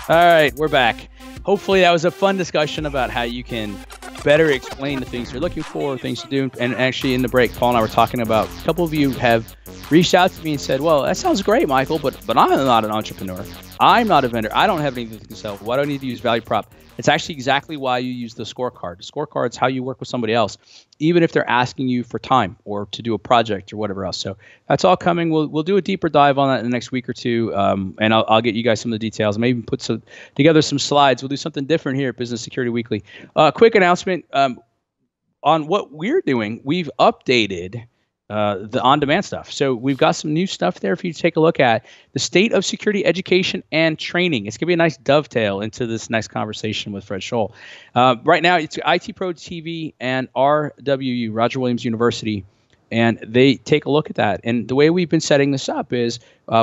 All right, we're back. Hopefully that was a fun discussion about how you can better explain the things you're looking for, things to do. And actually in the break, Paul and I were talking about, a couple of you have reached out to me and said, well, that sounds great, Michael, but I'm not an entrepreneur. I'm not a vendor. I don't have anything to sell. Why do I need to use value prop? It's actually exactly why you use the scorecard. The scorecard is how you work with somebody else, even if they're asking you for time or to do a project or whatever else. So that's all coming. We'll do a deeper dive on that in the next week or two, and I'll get you guys some of the details. Maybe put together some slides. We'll do something different here at Business Security Weekly. Quick announcement on what we're doing. We've updated the on-demand stuff. So we've got some new stuff there for you to take a look at. The state of security education and training. It's going to be a nice dovetail into this next conversation with Fred Scholl. Right now, it's IT Pro TV and RWU, Roger Williams University, and they take a look at that. And the way we've been setting this up is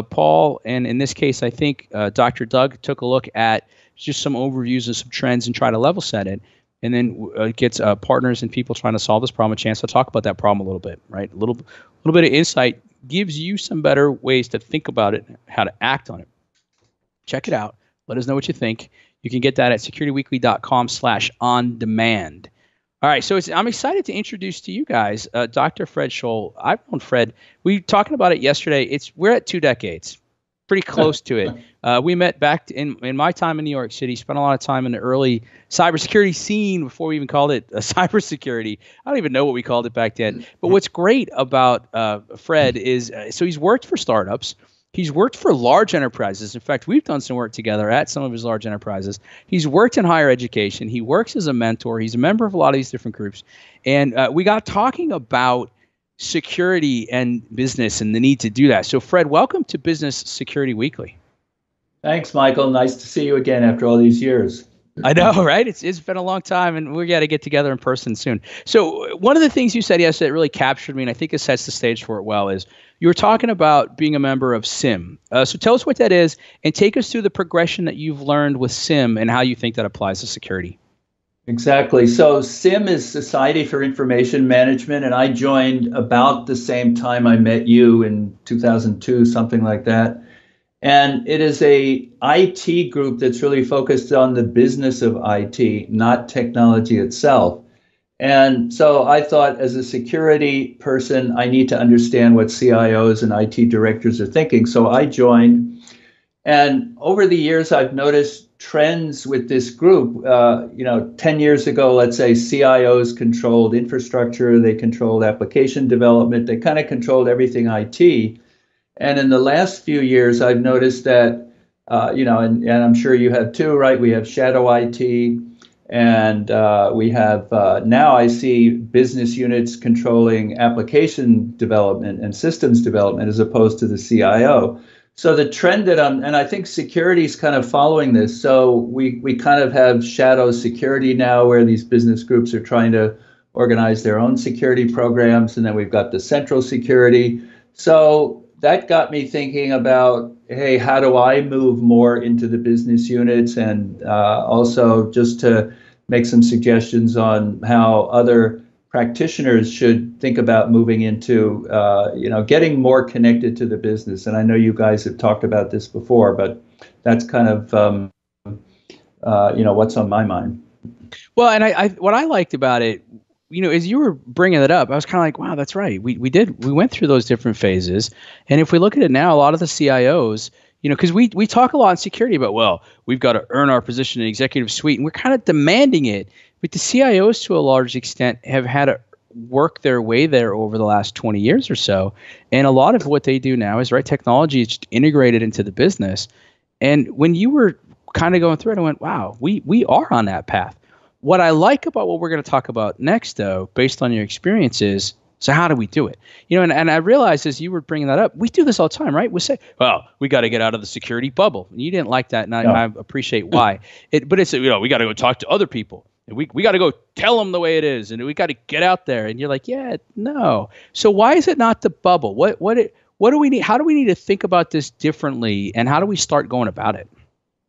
Paul, and in this case, I think Dr. Doug took a look at just some overviews and some trends and try to level set it. And then it gets partners and people trying to solve this problem a chance to talk about that problem a little bit, right? A little bit of insight gives you some better ways to think about it, how to act on it. Check it out. Let us know what you think. You can get that at securityweekly.com/on-demand. All right, so I'm excited to introduce to you guys Dr. Fred Scholl. I've known Fred. We were talking about it yesterday. We're at 2 decades. Pretty close to it. We met back in my time in New York City, spent a lot of time in the early cybersecurity scene before we even called it cybersecurity. I don't even know what we called it back then. But what's great about Fred is, so he's worked for startups. He's worked for large enterprises. In fact, we've done some work together at some of his large enterprises. He's worked in higher education. He works as a mentor. He's a member of a lot of these different groups. And we got talking about security and business and the need to do that. So Fred, welcome to Business Security Weekly. Thanks, Michael. Nice to see you again after all these years. I know, right? It's been a long time, and we got to get together in person soon. So one of the things you said yesterday that really captured me, and I think it sets the stage for it well, is you were talking about being a member of SIM. So tell us what that is, and take us through the progression that you've learned with SIM and how you think that applies to security. Exactly. So SIM is Society for Information Management, and I joined about the same time I met you in 2002, something like that. And it is a IT group that's really focused on the business of IT, not technology itself. And so I thought, as a security person, I need to understand what CIOs and IT directors are thinking. So I joined. And over the years, I've noticed trends with this group. 10 years ago, let's say CIOs controlled infrastructure, they controlled application development, they kind of controlled everything IT. And in the last few years, I've noticed that, and I'm sure you have too, right? We have shadow IT, and we have now I see business units controlling application development and systems development as opposed to the CIO. So the trend and I think security is kind of following this. So we kind of have shadow security now, where these business groups are trying to organize their own security programs. And then we've got the central security. So that got me thinking about, hey, how do I move more into the business units? And also just to make some suggestions on how other practitioners should think about moving into, getting more connected to the business. And I know you guys have talked about this before, but that's kind of, what's on my mind. Well, and I what I liked about it, as you were bringing it up, I was kind of like, wow, that's right. We went through those different phases. And if we look at it now, a lot of the CIOs, because we talk a lot in security about, well, we've got to earn our position in executive suite, and we're kind of demanding it. But the CIOs, to a large extent, have had to work their way there over the last 20 years or so. And a lot of what they do now is, right, technology is just integrated into the business. And when you were kind of going through it, I went, wow, we are on that path. What I like about what we're going to talk about next, though, based on your experiences, so how do we do it? And I realized as you were bringing that up, we do this all the time, right? We say, well, we got to get out of the security bubble. And you didn't like that, and I appreciate why. But it's, we got to go talk to other people. And we got to go tell them the way it is, and we got to get out there. And you're like, yeah, no. So why is it not the bubble? What do we need? How do we need to think about this differently, and how do we start going about it?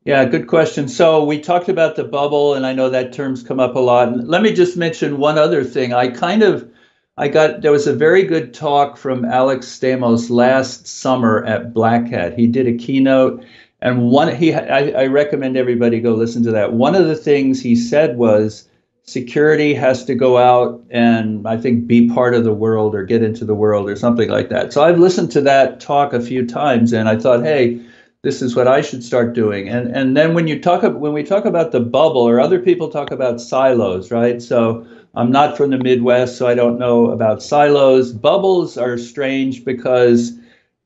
Yeah, good question. So we talked about the bubble, and I know that term's come up a lot. And let me just mention one other thing. There was a very good talk from Alex Stamos last summer at Black Hat. He did a keynote, And I recommend everybody go listen to that. One of the things he said was security has to go out and I think be part of the world or get into the world or something like that. So I've listened to that talk a few times, and I thought, hey, this is what I should start doing. And then when we talk about the bubble, or other people talk about silos, right? So I'm not from the Midwest, so I don't know about silos. Bubbles are strange because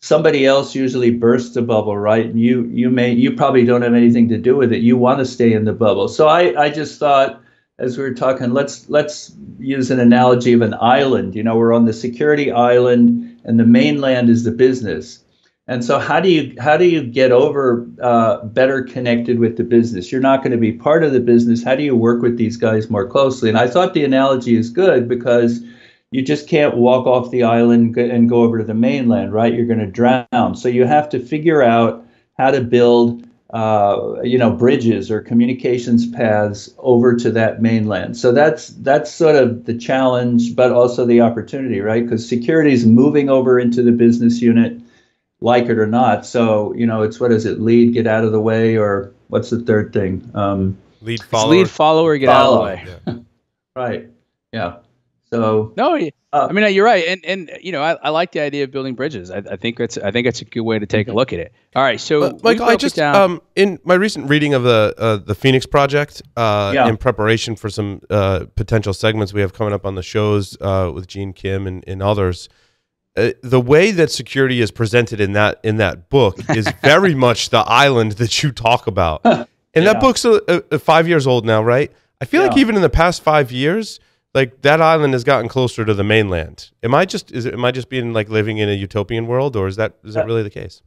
somebody else usually bursts a bubble, right? And you probably don't have anything to do with it. You want to stay in the bubble. So I just thought, as we were talking, let's use an analogy of an island. You know, we're on the security island, and the mainland is the business. And so how do you get over better connected with the business? You're not going to be part of the business. How do you work with these guys more closely? And I thought the analogy is good because you just can't walk off the island and go over to the mainland, right? You're going to drown. So you have to figure out how to build bridges or communications paths over to that mainland. So that's sort of the challenge, but also the opportunity, right? Because security is moving over into the business unit, like it or not. So, it's, what is it? Lead, get out of the way, or what's the third thing? Lead, follow. Lead, follow, or get out of the way. Yeah. Right. Yeah. So no, I mean, you're right, and I like the idea of building bridges. I think it's a good way to take a look at it. All right, so Michael, I just in my recent reading of the Phoenix Project, in preparation for some potential segments we have coming up on the shows with Gene Kim and others. The way that security is presented in that book is very much the island that you talk about. And that book's 5 years old now, right? I feel like even in the past 5 years, like that island has gotten closer to the mainland. Am I just being like living in a utopian world, or is that really the case?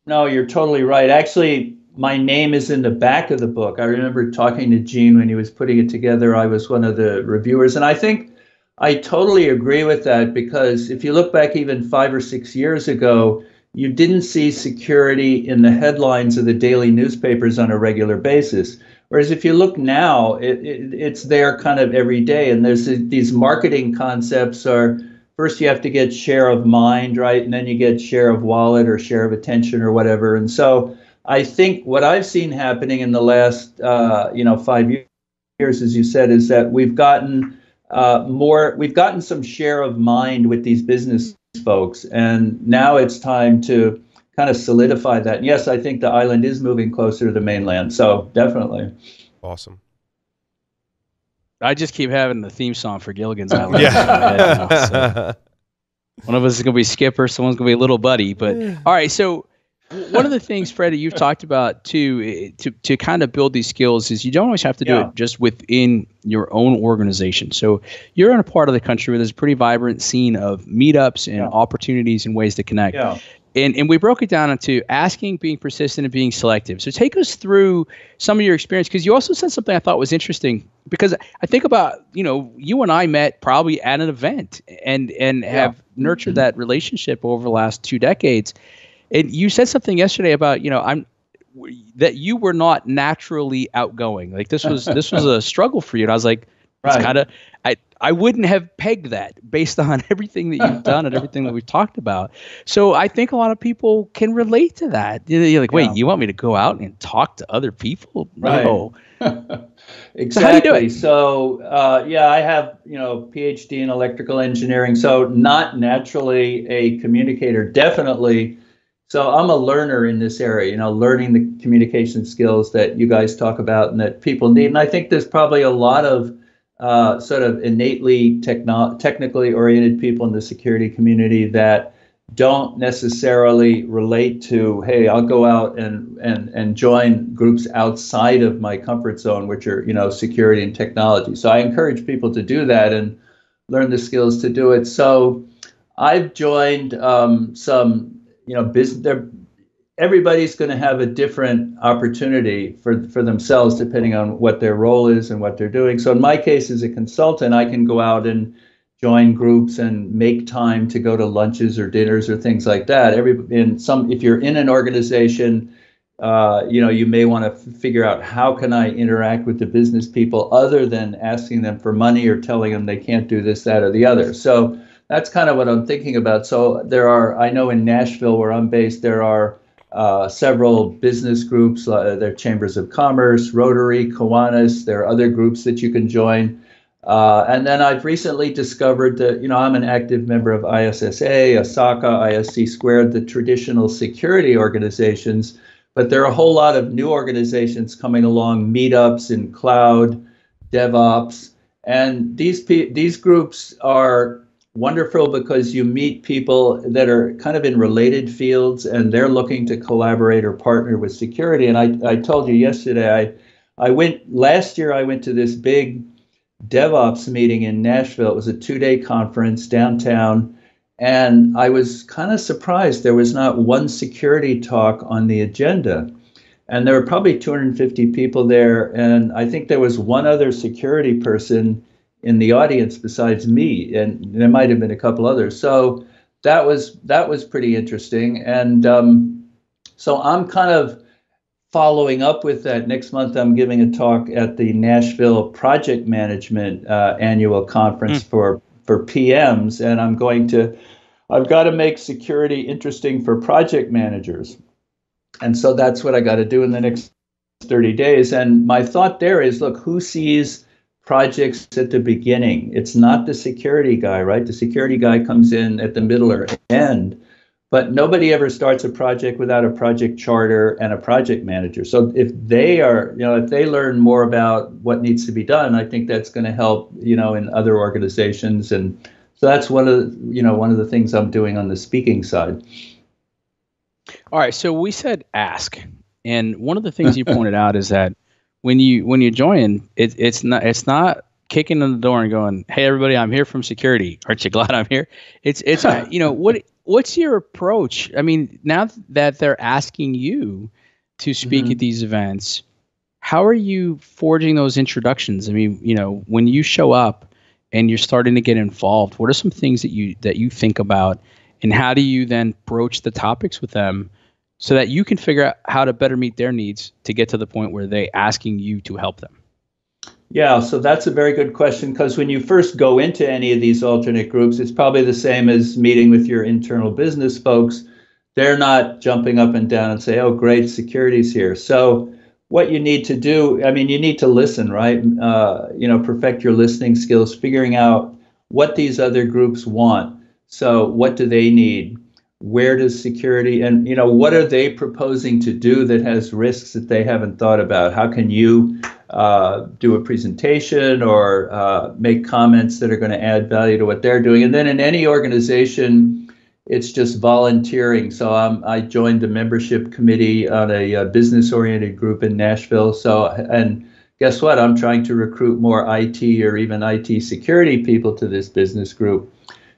No, you're totally right. Actually, my name is in the back of the book. I remember talking to Gene when he was putting it together. I was one of the reviewers, and I think I totally agree with that, because if you look back even 5 or 6 years ago, you didn't see security in the headlines of the daily newspapers on a regular basis. Whereas if you look now, it's there kind of every day. And there's these marketing concepts are, first you have to get share of mind, right? And then you get share of wallet or share of attention or whatever. And so I think what I've seen happening in the last 5 years, as you said, is that we've gotten some share of mind with these business folks, and now it's time to kind of solidify that. And yes, I think the island is moving closer to the mainland, so definitely. Awesome. I just keep having the theme song for Gilligan's Island. Yeah. So one of us is going to be Skipper, someone's going to be Little Buddy. But all right, so one of the things, Fred, that you've talked about too, to kind of build these skills, is you don't always have to do it just within your own organization. So you're in a part of the country where there's a pretty vibrant scene of meetups and opportunities and ways to connect. Yeah. And we broke it down into asking, being persistent, and being selective. So take us through some of your experience, because you also said something I thought was interesting, because I think about, you and I met probably at an event and have nurtured that relationship over the last 2 decades. And you said something yesterday about, that you were not naturally outgoing. Like this was a struggle for you. And I was like, it's kind of, I wouldn't have pegged that based on everything that you've done and everything that we've talked about. So I think a lot of people can relate to that. You're like, wait, you want me to go out and talk to other people? No. Exactly. So how do you do it? So, I have, PhD in electrical engineering. So not naturally a communicator, definitely. So I'm a learner in this area, learning the communication skills that you guys talk about and that people need. And I think there's probably a lot of sort of innately technically oriented people in the security community that don't necessarily relate to, hey, I'll go out and join groups outside of my comfort zone, which are, security and technology. So I encourage people to do that and learn the skills to do it. So I've joined some, business. Everybody's going to have a different opportunity for themselves depending on what their role is and what they're doing. So in my case, as a consultant, I can go out and join groups and make time to go to lunches or dinners or things like that. If you're in an organization, you may want to figure out, how can I interact with the business people other than asking them for money or telling them they can't do this, that, or the other. So that's kind of what I'm thinking about. So I know in Nashville, where I'm based, there are several business groups, their chambers of commerce, Rotary, Kiwanis. There are other groups that you can join. And then I've recently discovered that, I'm an active member of ISSA, ASACA, ISC Squared, the traditional security organizations, but there are a whole lot of new organizations coming along, meetups in cloud, DevOps, and these groups are wonderful because you meet people that are kind of in related fields and they're looking to collaborate or partner with security. And I told you yesterday, last year I went to this big DevOps meeting in Nashville. It was a 2-day conference downtown, and I was kind of surprised there was not one security talk on the agenda. And there were probably 250 people there, and I think there was one other security person in the audience besides me, and there might have been a couple others. So that was pretty interesting. And so I'm kind of following up with that. Next month, I'm giving a talk at the Nashville Project Management Annual Conference for PMs, and I've got to make security interesting for project managers. And so that's what I got to do in the next 30 days. And my thought there is, look, who sees projects at the beginning? It's not the security guy, right? The security guy comes in at the middle or end. But nobody ever starts a project without a project charter and a project manager. So if they learn more about what needs to be done, I think that's going to help, in other organizations. And so that's one of the things I'm doing on the speaking side. All right. So we said ask. And one of the things you pointed out is that when you join, it's not kicking in the door and going, "Hey, everybody, I'm here from security. Aren't you glad I'm here?" It's what's your approach? I mean, now that they're asking you to speak at these events, how are you forging those introductions? I mean, when you show up and you're starting to get involved, what are some things that you think about, and how do you then broach the topics with them so that you can figure out how to better meet their needs to get to the point where they're asking you to help them? Yeah, so that's a very good question, because when you first go into any of these alternate groups, it's probably the same as meeting with your internal business folks. They're not jumping up and down and say, "Oh, great, security's here." So what you need to do, you need to listen, right? Perfect your listening skills, figuring out what these other groups want. So what do they need? Where does security, and what are they proposing to do that has risks that they haven't thought about? How can you do a presentation or make comments that are going to add value to what they're doing? And then in any organization, it's just volunteering. So I joined the membership committee on a business-oriented group in Nashville. And guess what? I'm trying to recruit more IT or even IT security people to this business group.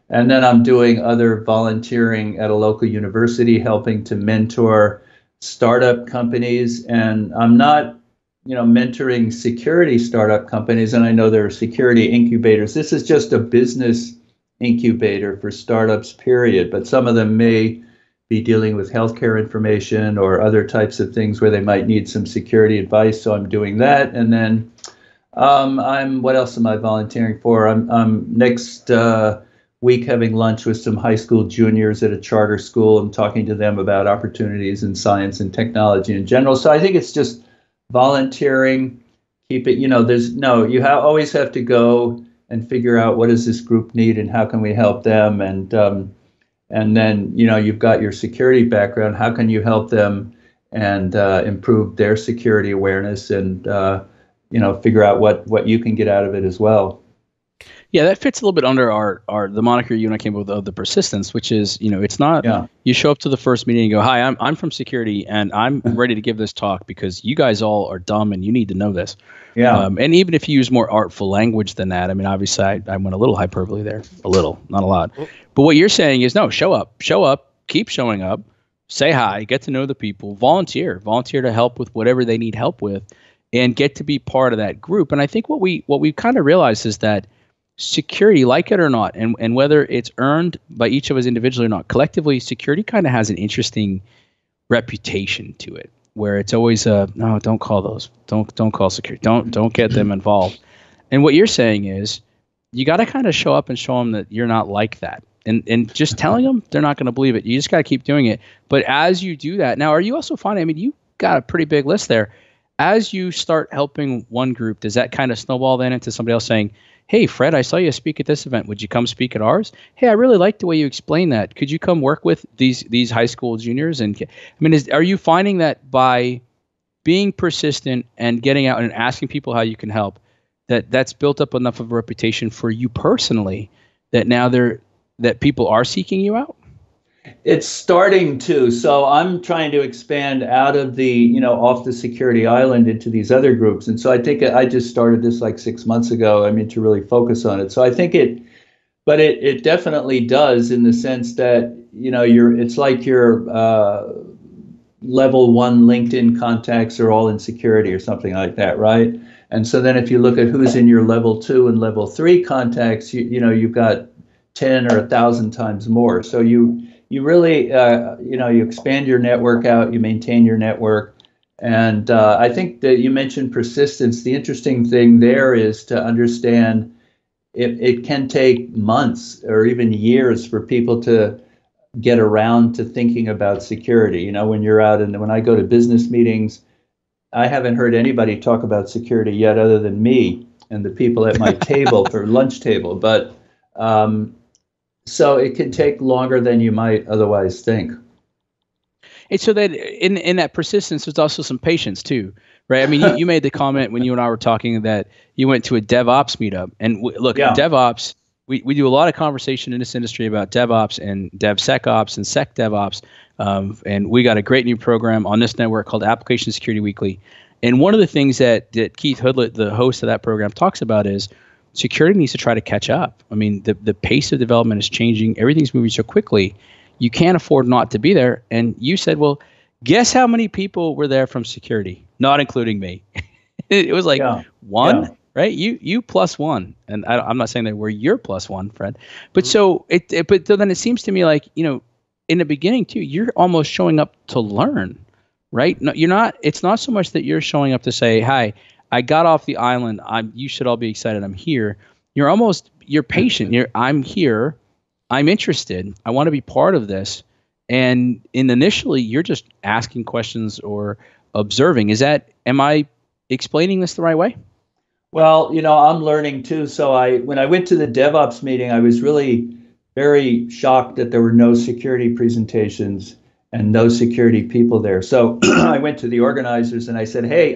And then I'm doing other volunteering at a local university, helping to mentor startup companies. And I'm not, mentoring security startup companies. And I know there are security incubators. This is just a business incubator for startups, period. But some of them may be dealing with healthcare information or other types of things where they might need some security advice. So I'm doing that. And then what else am I volunteering for? I'm next week having lunch with some high school juniors at a charter school and talking to them about opportunities in science and technology in general. So I think it's just volunteering. Keep it, always have to go and figure out what does this group need and how can we help them. And then, you've got your security background. How can you help them and improve their security awareness and, figure out what you can get out of it as well. Yeah, that fits a little bit under the moniker you and I came up with of the persistence, which is, it's not you show up to the first meeting and go, "Hi, I'm from security and I'm ready to give this talk because you guys all are dumb and you need to know this." Yeah. And even if you use more artful language than that, obviously I went a little hyperbole there, a little, not a lot. But what you're saying is, no, show up, keep showing up, say hi, get to know the people, volunteer to help with whatever they need help with, and get to be part of that group. And I think what we kind of realized is that security, like it or not, and whether it's earned by each of us individually or not, collectively, security kind of has an interesting reputation to it, where it's always no, don't call those, don't call security, don't get them involved. And what you're saying is, you got to kind of show up and show them that you're not like that, And just telling them, they're not going to believe it. You just got to keep doing it. But as you do that, now, are you also finding, I mean, you got a pretty big list there. As you start helping one group, does that kind of snowball then into somebody else saying, hey, Fred, I saw you speak at this event. Would you come speak at ours? Hey, I really like the way you explain that. Could you come work with these high school juniors? And I mean, are you finding that by being persistent and getting out and asking people how you can help, that's built up enough of a reputation for you personally that now that people are seeking you out? It's starting to. So I'm trying to expand out of the, off the security island into these other groups. And so I think I just started this like 6 months ago, to really focus on it. So I think it definitely does, in the sense that, it's like your level 1 LinkedIn contacts are all in security or something like that, right? And so then if you look at who's in your level 2 and level 3 contacts, you've got 10 or 1,000 times more. So you really, you expand your network out, you maintain your network. And I think that you mentioned persistence. The interesting thing there is to understand it can take months or even years for people to get around to thinking about security. When you're out and when I go to business meetings, I haven't heard anybody talk about security yet other than me and the people at my table for lunch table. But so it can take longer than you might otherwise think. And so that in that persistence, there's also some patience too, right? I mean, you made the comment when you and I were talking that you went to a DevOps meetup. And look, DevOps, we do a lot of conversation in this industry about DevOps and DevSecOps and SecDevOps. And we got a great new program on this network called Application Security Weekly. And one of the things that Keith Hoodlet, the host of that program, talks about is security needs to try to catch up. I mean, the pace of development is changing. Everything's moving so quickly. You can't afford not to be there. And you said, well, guess how many people were there from security, not including me? It was like one, right? You plus one. And I'm not saying that we're your plus one, Fred. But so but then it seems to me like, in the beginning too, you're almost showing up to learn, right? No, you're not. It's not so much that you're showing up to say, hi, I got off the island. You should all be excited. I'm here. You're patient. I'm here. I'm interested. I want to be part of this. And initially, you're just asking questions or observing. Am I explaining this the right way? Well, I'm learning too. So when I went to the DevOps meeting, I was really very shocked that there were no security presentations and no security people there. So I went to the organizers and I said, hey,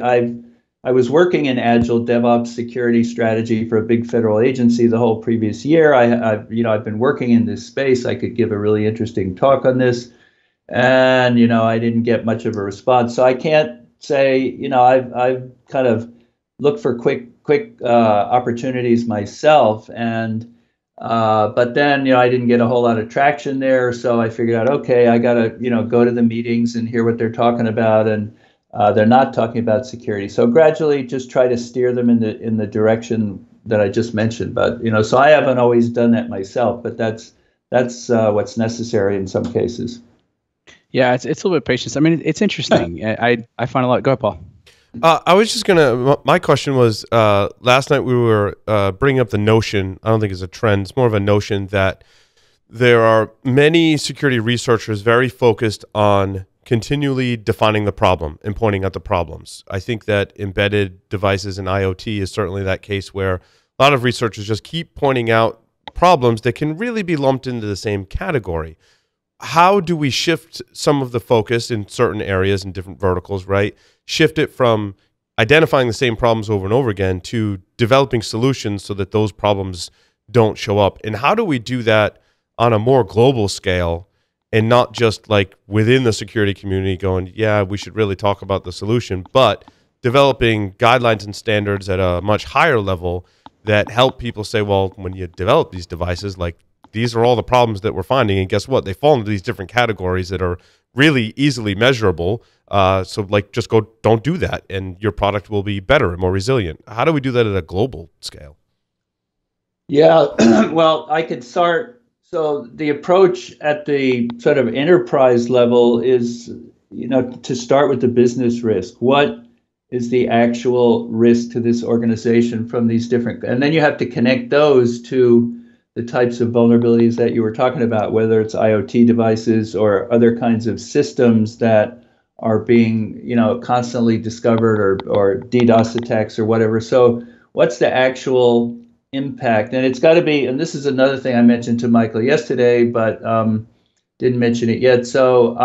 I was working in Agile DevOps security strategy for a big federal agency the whole previous year. I've been working in this space. I could give a really interesting talk on this, and I didn't get much of a response. So I can't say I've kind of looked for quick opportunities myself, and but then I didn't get a whole lot of traction there. So I figured out, okay, I gotta go to the meetings and hear what they're talking about, and they're not talking about security. So gradually just try to steer them in the direction that I just mentioned. But, so I haven't always done that myself, but that's what's necessary in some cases. Yeah, it's a little bit of patience. I mean, it's interesting. I find a lot. Go ahead, Paul. I was just my question was, last night we were bringing up the notion, I don't think it's a trend, it's more of a notion that there are many security researchers very focused on continually defining the problem and pointing out the problems. I think that embedded devices and IoT is certainly that case where a lot of researchers just keep pointing out problems that can really be lumped into the same category. How do we shift some of the focus in certain areas and different verticals, right? Shift it from identifying the same problems over and over again to developing solutions so that those problems don't show up. And how do we do that on a more global scale and not just like within the security community going, yeah, we should really talk about the solution, but developing guidelines and standards at a much higher level that help people say, well, when you develop these devices, like these are all the problems that we're finding. And guess what? They fall into these different categories that are really easily measurable. So like just don't do that and your product will be better and more resilient. How do we do that at a global scale? Yeah, well, I could start. So the approach at the sort of enterprise level is, to start with the business risk. What is the actual risk to this organization from these different, and then you have to connect those to the types of vulnerabilities that you were talking about, whether it's IoT devices or other kinds of systems that are being, constantly discovered, or DDoS attacks or whatever. So what's the actual impact? And it's got to be, and this is another thing I mentioned to Michael yesterday, but didn't mention it yet. So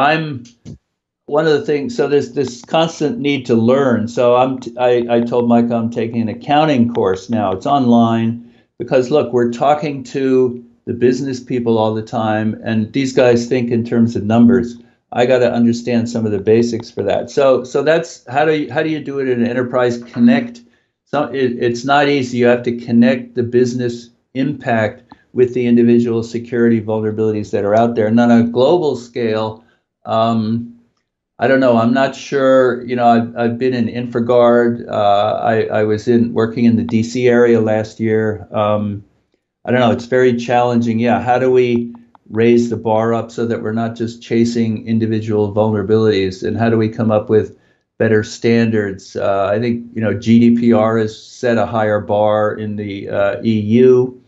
one of the things, so there's this constant need to learn. So I told Michael I'm taking an accounting course now. It's online because, look, we're talking to the business people all the time, and these guys think in terms of numbers. I got to understand some of the basics for that. So that's how do you do it in an enterprise? Connect. So it's not easy. You have to connect the business impact with the individual security vulnerabilities that are out there. And on a global scale, I don't know. I'm not sure. I've been in InfraGard. I was working in the DC area last year. I don't know. It's very challenging. Yeah. How do we raise the bar up so that we're not just chasing individual vulnerabilities? And how do we come up with better standards? I think, GDPR has set a higher bar in the EU.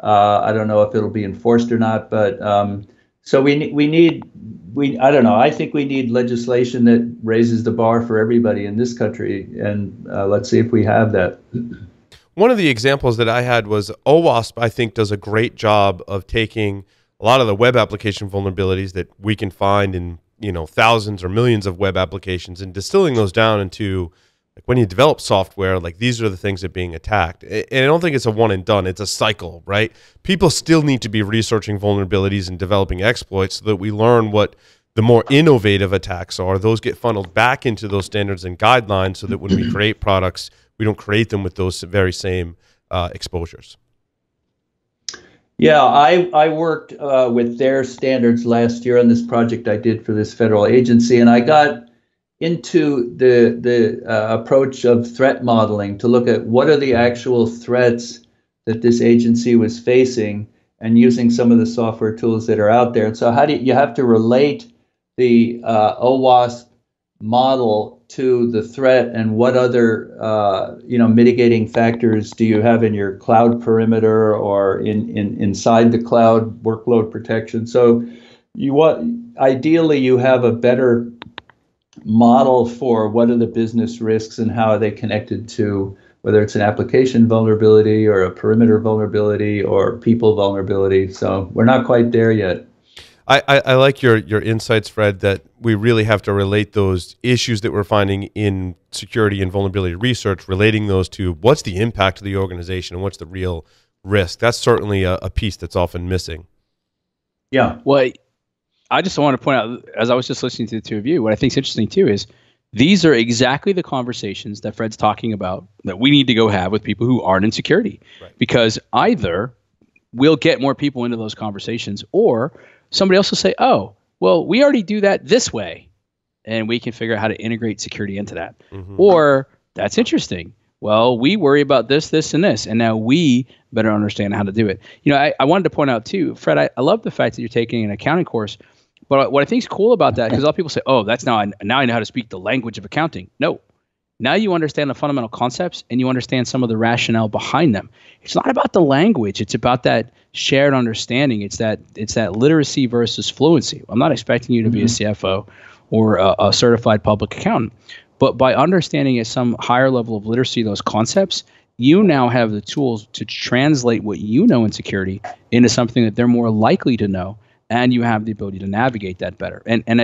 I don't know if it'll be enforced or not, but so I don't know. I think we need legislation that raises the bar for everybody in this country, and let's see if we have that. One of the examples that I had was OWASP, I think, does a great job of taking a lot of the web application vulnerabilities that we can find in, thousands or millions of web applications and distilling those down into, like, when you develop software, like, these are the things that are being attacked. And I don't think it's a one and done. It's a cycle, right? People still need to be researching vulnerabilities and developing exploits so that we learn what the more innovative attacks are. Those get funneled back into those standards and guidelines so that when we create products, we don't create them with those very same exposures. Yeah, I worked with their standards last year on this project I did for this federal agency, and I got into the approach of threat modeling to look at what are the actual threats that this agency was facing, and using some of the software tools that are out there. And so how do you have to relate the OWASP model to the threat, and what other mitigating factors do you have in your cloud perimeter or inside the cloud workload protection? So ideally you have a better model for what are the business risks and how are they connected to whether it's an application vulnerability or a perimeter vulnerability or people vulnerability. So we're not quite there yet. I like your insights, Fred, that we really have to relate those issues that we're finding in security and vulnerability research, relating those to what's the impact of the organization and what's the real risk. That's certainly a piece that's often missing. Yeah. Well, I just want to point out, as I was just listening to the two of you, what I think is interesting too is these are exactly the conversations that Fred's talking about that we need to go have with people who aren't in security. Right. Because either we'll get more people into those conversations, or somebody else will say, oh, well, we already do that this way, and we can figure out how to integrate security into that. Mm-hmm. Or that's interesting. Well, we worry about this, this, and this, and now we better understand how to do it. I wanted to point out too, Fred, I love the fact that you're taking an accounting course, but what I think is cool about that, because a lot of people say, oh, that's now I know how to speak the language of accounting. No. Now you understand the fundamental concepts and you understand some of the rationale behind them. It's not about the language. It's about that shared understanding. It's that literacy versus fluency. I'm not expecting you to be a CFO or a certified public accountant, but by understanding at some higher level of literacy those concepts, you now have the tools to translate what you know in security into something that they're more likely to know, and you have the ability to navigate that better.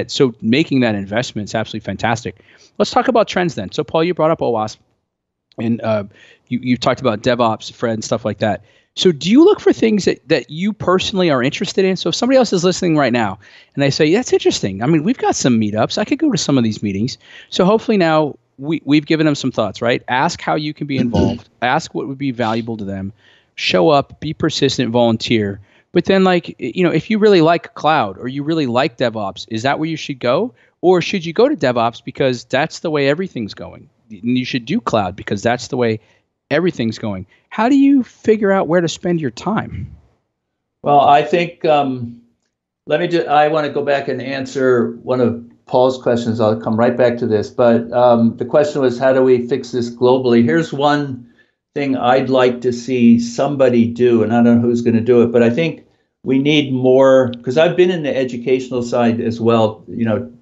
So making that investment is absolutely fantastic. Let's talk about trends then. So Paul, you brought up OWASP, and you talked about DevOps, Fred, and stuff like that. So do you look for things that you personally are interested in? So if somebody else is listening right now and they say, that's interesting. I mean, we've got some meetups. I could go to some of these meetings. So hopefully now we've given them some thoughts, right? Ask how you can be involved. Ask what would be valuable to them. Show up, be persistent, volunteer. But then, if you really like cloud or you really like DevOps, is that where you should go? Or should you go to DevOps because that's the way everything's going? And you should do cloud because that's the way everything's going. How do you figure out where to spend your time? Well, I think I want to go back and answer one of Paul's questions. I'll come right back to this. But the question was, how do we fix this globally? Here's one thing I'd like to see somebody do, and I don't know who's going to do it, but I think we need more, because I've been in the educational side as well,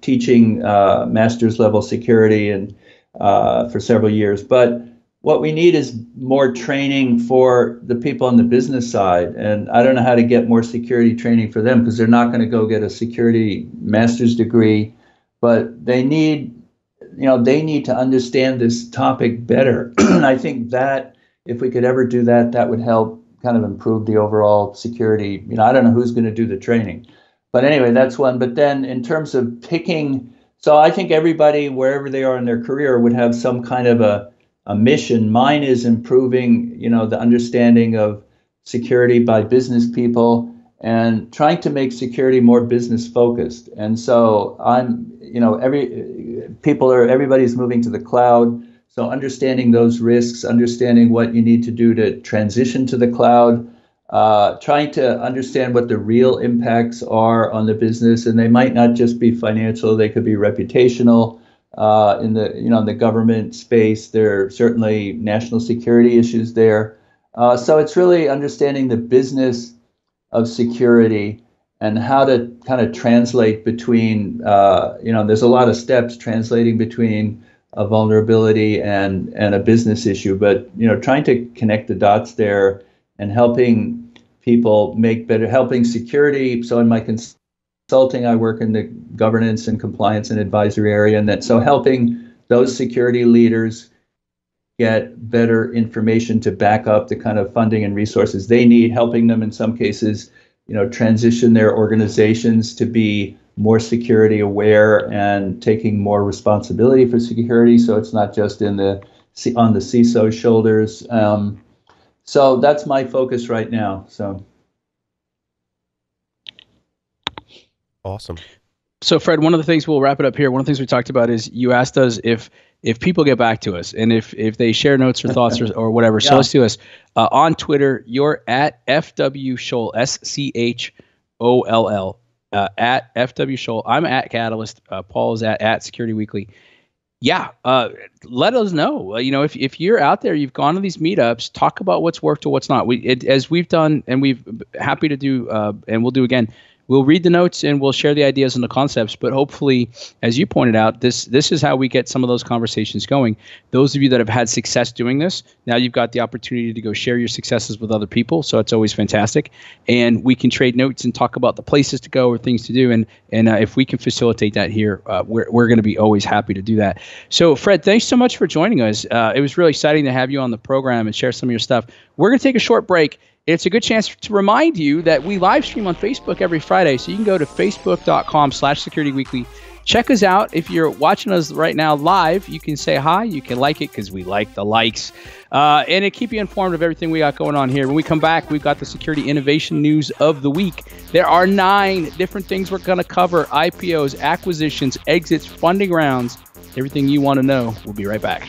teaching master's level security and for several years. But what we need is more training for the people on the business side. And I don't know how to get more security training for them, because they're not going to go get a security master's degree, but they need to understand this topic better. And I think that if we could ever do that, that would help kind of improve the overall security. I don't know who's going to do the training, but anyway, that's one. But then in terms of picking, so I think everybody, wherever they are in their career, would have some kind of a mission. Mine is improving, the understanding of security by business people and trying to make security more business focused. And so everybody's moving to the cloud. So understanding those risks, understanding what you need to do to transition to the cloud, trying to understand what the real impacts are on the business. And they might not just be financial, they could be reputational. In the government space, there are certainly national security issues there. So it's really understanding the business of security and how to kind of translate between, there's a lot of steps translating between a vulnerability and a business issue, but, trying to connect the dots there and helping people helping security. So in my consulting, I work in the governance and compliance and advisory area, and so helping those security leaders get better information to back up the kind of funding and resources they need, helping them in some cases, transition their organizations to be more security aware and taking more responsibility for security. So it's not just on the CISO's shoulders. So that's my focus right now. So. Awesome. So Fred, one of the things, we'll wrap it up here. One of the things we talked about is you asked us if people get back to us and if they share notes or thoughts or whatever. So let's do this. On Twitter, you're at FW Scholl, SCHOLL, at FW Scholl. I'm at Catalyst. Paul is at Security Weekly. Yeah. Let us know. If you're out there, you've gone to these meetups, talk about what's worked or what's not. As we've done, and we've happy to do, and we'll do again. We'll read the notes and we'll share the ideas and the concepts. But hopefully, as you pointed out, this is how we get some of those conversations going. Those of you that have had success doing this, now you've got the opportunity to go share your successes with other people. So it's always fantastic. And we can trade notes and talk about the places to go or things to do. And if we can facilitate that here, we're going to be always happy to do that. So Fred, thanks so much for joining us. It was really exciting to have you on the program and share some of your stuff. We're going to take a short break. It's a good chance to remind you that we live stream on Facebook every Friday. So you can go to facebook.com/securityweekly. Check us out. If you're watching us right now live, you can say hi. You can like it because we like the likes. And it keep you informed of everything we got going on here. When we come back, we've got the security innovation news of the week. There are 9 different things we're going to cover: IPOs, acquisitions, exits, funding rounds, everything you want to know. We'll be right back.